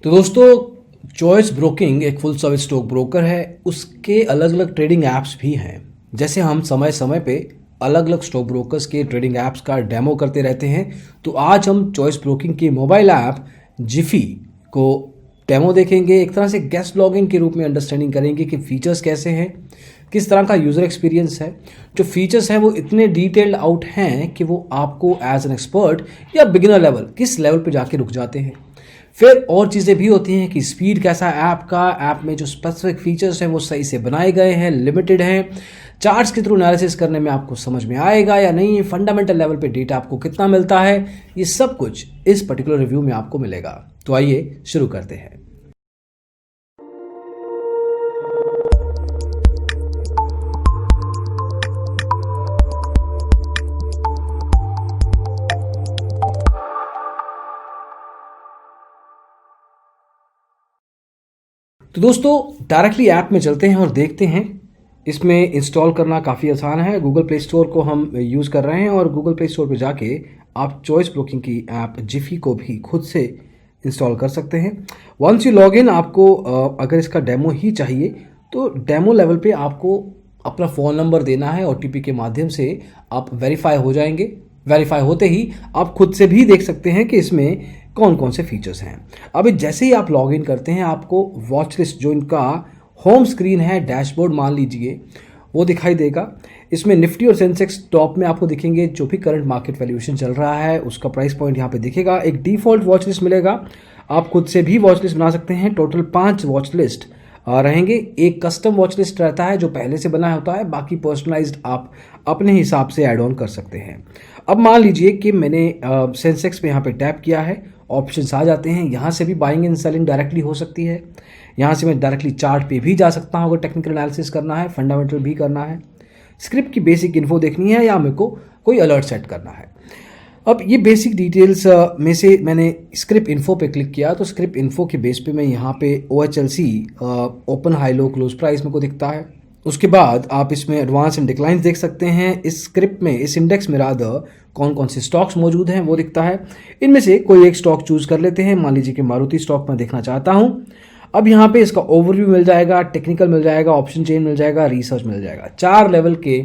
तो दोस्तों, choice broking एक फुल सर्विस स्टॉक ब्रोकर है। उसके अलग अलग ट्रेडिंग ऐप्स भी हैं। जैसे हम समय समय पे अलग अलग स्टॉक ब्रोकर्स के ट्रेडिंग ऐप्स का डेमो करते रहते हैं, तो आज हम चॉइस ब्रोकिंग की मोबाइल ऐप जिफी को डेमो देखेंगे। एक तरह से गेस्ट लॉगिंग के रूप में अंडरस्टैंडिंग करेंगे कि फीचर्स कैसे हैं, किस तरह का यूज़र एक्सपीरियंस है। जो फीचर्स हैं वो इतने डिटेल्ड आउट हैं कि वो आपको एज एन एक्सपर्ट या बिगिनर लेवल किस लेवल पे जाके रुक जाते हैं। फिर और चीज़ें भी होती हैं कि स्पीड कैसा है ऐप का, ऐप में जो स्पेसिफिक फीचर्स हैं वो सही से बनाए गए हैं, लिमिटेड हैं, चार्ट्स के थ्रू एनालिसिस करने में आपको समझ में आएगा या नहीं, फंडामेंटल लेवल पे डेटा आपको कितना मिलता है, ये सब कुछ इस पर्टिकुलर रिव्यू में आपको मिलेगा। तो आइए शुरू करते हैं। तो दोस्तों, डायरेक्टली ऐप में चलते हैं और देखते हैं। इसमें इंस्टॉल करना काफ़ी आसान है। गूगल प्ले स्टोर को हम यूज़ कर रहे हैं और गूगल प्ले स्टोर पे जाके आप चॉइस ब्रोकिंग की ऐप जिफी को भी खुद से इंस्टॉल कर सकते हैं। वंस यू लॉग इन, आपको अगर इसका डेमो ही चाहिए तो डेमो लेवल पे आपको अपना फ़ोन नंबर देना है। ओटीपी के माध्यम से आप वेरीफाई हो जाएंगे। वेरीफाई होते ही आप खुद से भी देख सकते हैं कि इसमें कौन कौन से फीचर्स हैं। अभी जैसे ही आप लॉग इन करते हैं, आपको वॉच लिस्ट, जो इनका होम स्क्रीन है, डैशबोर्ड मान लीजिए, वो दिखाई देगा। इसमें निफ्टी और सेंसेक्स टॉप में आपको दिखेंगे। जो भी करंट मार्केट वैल्यूएशन चल रहा है उसका प्राइस पॉइंट यहाँ पे दिखेगा। एक डिफॉल्ट वॉच लिस्ट मिलेगा। आप खुद से भी वॉच लिस्ट बना सकते हैं। टोटल 5 वॉच लिस्ट रहेंगे। एक कस्टम वॉच लिस्ट रहता है जो पहले से बना होता है, बाकी पर्सनलाइज्ड आप अपने हिसाब से ऐड ऑन कर सकते हैं। अब मान लीजिए कि मैंने सेंसेक्स पे यहाँ पे टैप किया है, ऑप्शंस आ जाते हैं। यहाँ से भी बाइंग एंड सेलिंग डायरेक्टली हो सकती है। यहाँ से मैं डायरेक्टली चार्ट पे भी जा सकता हूँ अगर टेक्निकल एनालिसिस करना है, फंडामेंटल भी करना है, स्क्रिप्ट की बेसिक इन्फो देखनी है, या मेरे को कोई अलर्ट सेट करना है। अब ये बेसिक डिटेल्स में से मैंने स्क्रिप्ट इन्फो पे क्लिक किया, तो स्क्रिप्ट इन्फो के बेस पे मैं यहाँ पे OHLC open high low close price मेरे को दिखता है। उसके बाद आप इसमें एडवांस एंड डिक्लाइंस देख सकते हैं। इस स्क्रिप्ट में, इस इंडेक्स में रादर कौन कौन से स्टॉक्स मौजूद हैं वो दिखता है। इनमें से कोई एक स्टॉक चूज कर लेते हैं। मान लीजिए कि मारुति स्टॉक मैं देखना चाहता हूँ। अब यहाँ पे इसका ओवरव्यू मिल जाएगा, टेक्निकल मिल जाएगा, ऑप्शन चेन मिल जाएगा, रिसर्च मिल जाएगा। 4 लेवल के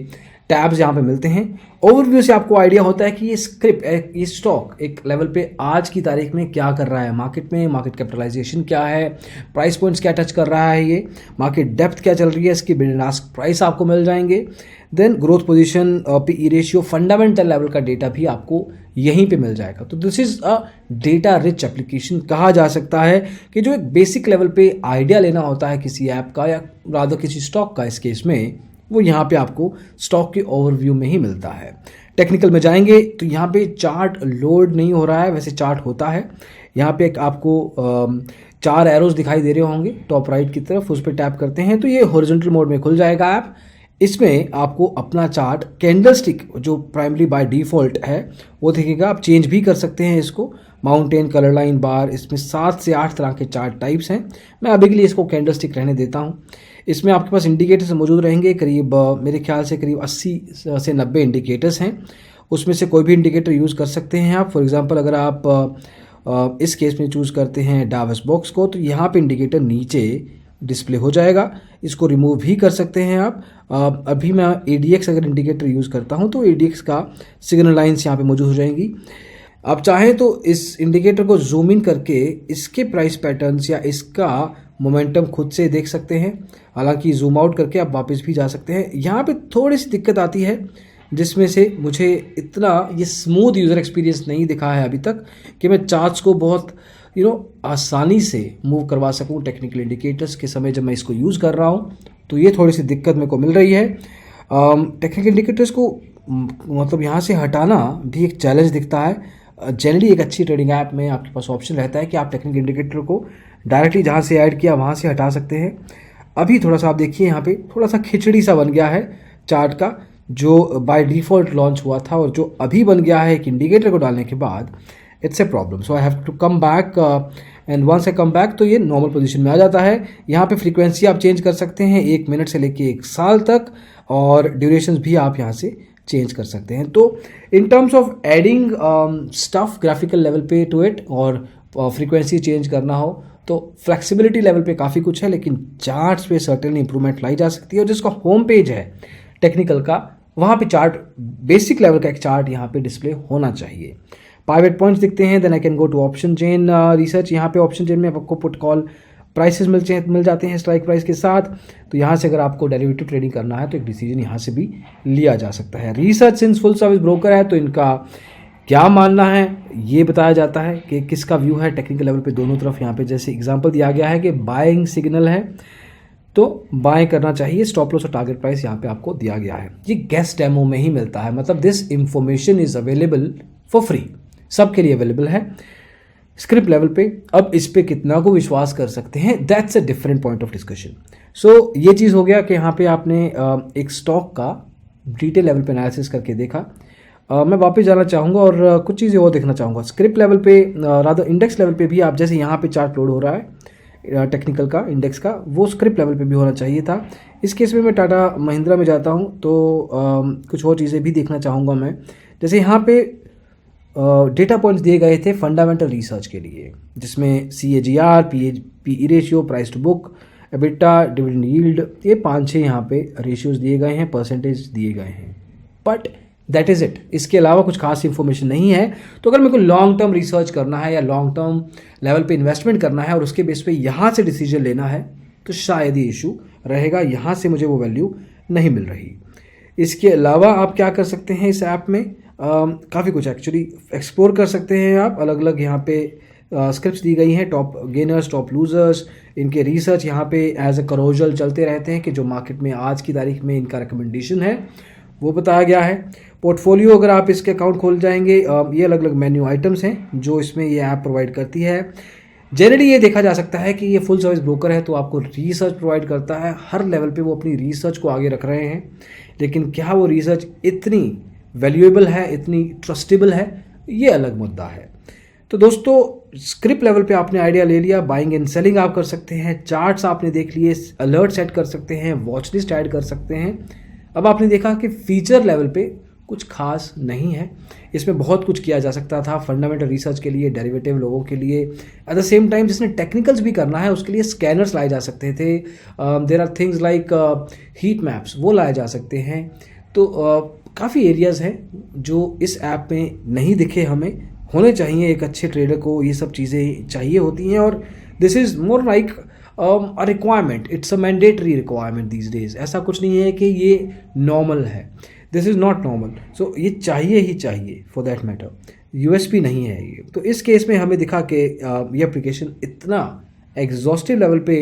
टैब्स यहाँ पे मिलते हैं। ओवरव्यू से आपको आइडिया होता है कि ये स्क्रिप्ट, ये स्टॉक एक लेवल पे आज की तारीख में क्या कर रहा है मार्केट में, मार्केट कैपिटलाइजेशन क्या है, प्राइस पॉइंट्स क्या टच कर रहा है, ये मार्केट डेप्थ क्या चल रही है, इसकी बिड एंड आस्क प्राइस आपको मिल जाएंगे। Then growth position, PE ratio, fundamental level का डेटा भी आपको यहीं पे मिल जाएगा। तो this is a data rich application कहा जा सकता है, कि जो एक बेसिक लेवल पे आइडिया लेना होता है किसी ऐप का या रादर किसी स्टॉक का, इस केस में वो यहाँ पे आपको स्टॉक के ओवरव्यू में ही मिलता है। टेक्निकल में जाएंगे तो यहाँ पे चार्ट लोड नहीं हो रहा है, वैसे चार्ट होता है। यहाँ पे एक आपको 4 एरोज दिखाई दे रहे होंगे टॉप राइट की तरफ, उस पर टैप करते हैं तो ये हॉरिजॉन्टल मोड में खुल जाएगा ऐप। इसमें आपको अपना चार्ट कैंडलस्टिक जो प्राइमरी बाय डिफ़ॉल्ट है वो दिखेगा। आप चेंज भी कर सकते हैं इसको, माउंटेन, कलर लाइन, बार। इसमें 7 से 8 तरह के चार्ट टाइप्स हैं। मैं अभी के लिए इसको कैंडलस्टिक रहने देता हूँ। इसमें आपके पास इंडिकेटर्स मौजूद रहेंगे, करीब मेरे ख्याल से करीब 80 से 90 इंडिकेटर्स हैं। उसमें से कोई भी इंडिकेटर यूज़ कर सकते हैं आप। फॉर एग्जांपल अगर आप इस केस में चूज़ करते हैं डावस बॉक्स को, तो यहाँ पे इंडिकेटर नीचे डिस्प्ले हो जाएगा। इसको रिमूव भी कर सकते हैं आप। अभी मैं ADX अगर इंडिकेटर यूज़ करता हूँ तो ADX का सिग्नल लाइन्स यहाँ पे मौजूद हो जाएंगी। आप चाहें तो इस इंडिकेटर को जूम इन करके इसके प्राइस पैटर्न्स या इसका मोमेंटम खुद से देख सकते हैं। हालांकि जूम आउट करके आप वापस भी जा सकते हैं। यहाँ पे थोड़ी सी दिक्कत आती है, जिसमें से मुझे इतना ये स्मूथ यूज़र एक्सपीरियंस नहीं दिखा है अभी तक कि मैं चार्ट्स को बहुत आसानी से मूव करवा सकूँ टेक्निकल इंडिकेटर्स के समय जब मैं इसको यूज़ कर रहा हूँ। तो ये थोड़ी सी दिक्कत मेरे को मिल रही है। टेक्निकल इंडिकेटर्स को मतलब यहाँ से हटाना भी एक चैलेंज दिखता है। जनरली एक अच्छी ट्रेडिंग ऐप में आपके पास ऑप्शन रहता है कि आप टेक्निकल इंडिकेटर को डायरेक्टली जहाँ से ऐड किया वहाँ से हटा सकते हैं। अभी थोड़ा सा आप देखिए, यहाँ पे थोड़ा सा खिचड़ी सा बन गया है चार्ट का, जो बाय डिफ़ॉल्ट लॉन्च हुआ था और जो अभी बन गया है एक इंडिकेटर को डालने के बाद। It's a problem, so I have to come back and once I come back तो ये नॉर्मल पोजीशन में आ जाता है। यहाँ पे फ्रीक्वेंसी आप चेंज कर सकते हैं 1 मिनट से लेके 1 साल तक, और ड्यूरेशंस भी आप यहाँ से चेंज कर सकते हैं। तो in terms of adding stuff graphical level पे टू इट, और फ्रीक्वेंसी चेंज करना हो, तो फ्लेक्सिबिलिटी लेवल पे काफ़ी कुछ है, लेकिन चार्ट्स पे सर्टेनली इंप्रूवमेंट लाई जा सकती है। और जिसका होम पेज है टेक्निकल का, वहाँ पे चार्ट, बेसिक लेवल का एक चार्ट यहाँ पे डिस्प्ले होना चाहिए। पाइवेट पॉइंट्स दिखते हैं, then I can go to option chain research. यहाँ पे ऑप्शन चेन में आपको पुट कॉल प्राइसेस मिल जाते हैं स्ट्राइक प्राइस के साथ। तो यहाँ से अगर आपको डेरिवेटिव ट्रेडिंग करना है तो एक डिसीजन यहाँ से भी लिया जा सकता है। Research since full service broker है तो इनका क्या मानना है ये बताया जाता है कि किसका व्यू है टेक्निकल लेवल पे दोनों तरफ। यहाँ पे जैसे एग्जांपल दिया गया है कि बाइंग सिग्नल है तो बाय करना चाहिए, स्टॉप लॉस और टारगेट प्राइस यहाँ पे आपको दिया गया है। ये गेस्ट डेमो में ही मिलता है, मतलब this information is available for free, सबके लिए अवेलेबल है स्क्रिप्ट लेवल पे। अब इस पे कितना को विश्वास कर सकते हैं, that's a different point of discussion. So ये चीज़ हो गया कि यहाँ पे आपने एक स्टॉक का डिटेल लेवल पे एनालिसिस करके देखा। मैं वापस जाना चाहूँगा और कुछ चीज़ें और देखना चाहूँगा स्क्रिप्ट लेवल पे, रादर इंडेक्स लेवल पे भी। आप जैसे यहाँ पे चार्ट लोड हो रहा है टेक्निकल का, इंडेक्स का, वो स्क्रिप्ट लेवल पे भी होना चाहिए था। इस केस में मैं टाटा महिंद्रा में जाता हूँ तो कुछ और चीज़ें भी देखना चाहूँगा मैं। जैसे यहाँ पे डेटा पॉइंट्स दिए गए थे फंडामेंटल रिसर्च के लिए, जिसमें CAGR, PE ratio, price to book, EBITDA, dividend yield, ये 5-6 यहाँ पे रेशियोज दिए गए हैं, परसेंटेज दिए गए हैं, बट दैट इज़ इट। इसके अलावा कुछ खास इंफॉर्मेशन नहीं है। तो अगर मेरे को लॉन्ग टर्म रिसर्च करना है या लॉन्ग टर्म लेवल पे इन्वेस्टमेंट करना है और उसके बेस पे यहाँ से डिसीजन लेना है तो शायद ये इशू रहेगा, यहाँ से मुझे वो वैल्यू नहीं मिल रही। इसके अलावा आप क्या कर सकते हैं इस ऐप में, काफ़ी कुछ एक्चुअली एक्सप्लोर कर सकते हैं आप। अलग अलग यहाँ पे स्क्रिप्ट्स दी गई हैं, टॉप गेनर्स, टॉप लूजर्स, इनके रिसर्च यहाँ पे एज अ करोजल चलते रहते हैं कि जो मार्केट में आज की तारीख में इनका रिकमेंडेशन है वो बताया गया है। पोर्टफोलियो अगर आप इसके अकाउंट खोल जाएंगे, ये अलग अलग मेन्यू आइटम्स हैं जो इसमें ये ऐप प्रोवाइड करती है। जनरली ये देखा जा सकता है कि ये फुल सर्विस ब्रोकर है तो आपको रिसर्च प्रोवाइड करता है, हर लेवल पे वो अपनी रिसर्च को आगे रख रहे हैं, लेकिन क्या वो रिसर्च इतनी वैल्यूएबल है, इतनी ट्रस्टेबल है, ये अलग मुद्दा है। तो दोस्तों स्क्रिप्ट लेवल पे आपने आइडिया ले लिया, बाइंग एंड सेलिंग आप कर सकते हैं, चार्ट्स आपने देख लिए, अलर्ट सेट कर सकते हैं, वॉच लिस्ट ऐड कर सकते हैं। अब आपने देखा कि फीचर लेवल पे कुछ खास नहीं है, इसमें बहुत कुछ किया जा सकता था फंडामेंटल रिसर्च के लिए, डेरिवेटिव लोगों के लिए। एट द सेम टाइम जिसने टेक्निकल्स भी करना है उसके लिए स्कैनर्स लाए जा सकते थे, there are things like heat maps, वो लाए जा सकते हैं। तो काफ़ी एरियाज़ हैं जो इस ऐप में नहीं दिखे, हमें होने चाहिए। एक अच्छे ट्रेडर को ये सब चीज़ें चाहिए होती हैं और this is more like a requirement, it's a mandatory requirement these days. ऐसा कुछ नहीं है कि ये नॉर्मल है, दिस इज़ नॉट नॉर्मल। सो ये चाहिए ही चाहिए फॉर दैट मैटर, USP नहीं है ये। तो इस केस में हमें दिखा कि ये एप्लीकेशन इतना exhaustive level pay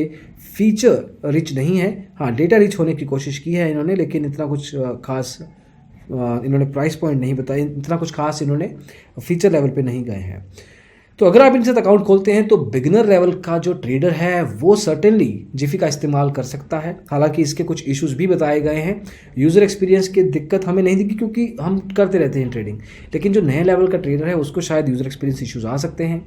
feature rich नहीं है। हाँ, डेटा रिच होने की कोशिश की है इन्होंने, लेकिन इतना कुछ खास इन्होंने प्राइस पॉइंट नहीं बताया, इतना कुछ खास इन्होंने फीचर लेवल पे नहीं गए हैं। तो अगर आप इनसे अकाउंट खोलते हैं तो बिगिनर लेवल का जो ट्रेडर है वो सर्टेनली जिफी का इस्तेमाल कर सकता है। हालांकि इसके कुछ इश्यूज भी बताए गए हैं, यूज़र एक्सपीरियंस की दिक्कत हमें नहीं दिखी क्योंकि हम करते रहते हैं ट्रेडिंग, लेकिन जो नए लेवल का ट्रेडर है उसको शायद यूज़र एक्सपीरियंस इश्यूज आ सकते हैं।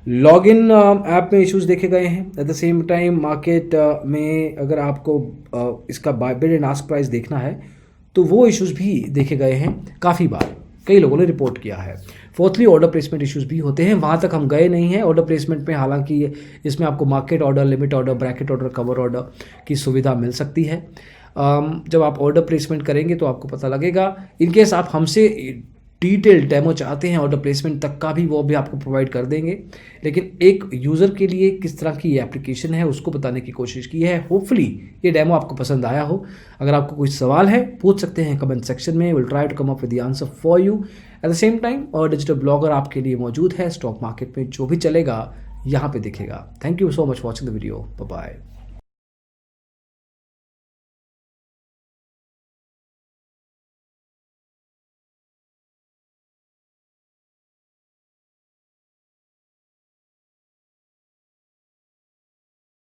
लॉगिन ऐप में इश्यूज देखे गए हैं। Eight the same time market में अगर आपको इसका बिड एंड आस्क प्राइस देखना है तो वो इश्यूज भी देखे गए हैं काफ़ी बार, कई लोगों ने रिपोर्ट किया है। फोर्थली ऑर्डर प्लेसमेंट इश्यूज भी होते हैं, वहाँ तक हम गए नहीं हैं ऑर्डर प्लेसमेंट में। हालांकि इसमें आपको market order, limit order, bracket order, cover order की सुविधा मिल सकती है। जब आप ऑर्डर प्लेसमेंट करेंगे तो आपको पता लगेगा। इनकेस आप हमसे डिटेल डेमो चाहते हैं ऑर्डर प्लेसमेंट तक का भी, वो भी आपको प्रोवाइड कर देंगे, लेकिन एक यूज़र के लिए किस तरह की ये एप्लीकेशन है उसको बताने की कोशिश की है। होपफुली ये डेमो आपको पसंद आया हो। अगर आपको कोई सवाल है पूछ सकते हैं कमेंट सेक्शन में, will try to come up with the answer for you. At the same time और डिजिटल ब्लॉगर आपके लिए मौजूद है, स्टॉक मार्केट में जो भी चलेगा यहाँ पे दिखेगा। Thank you so much watching the video, bye bye.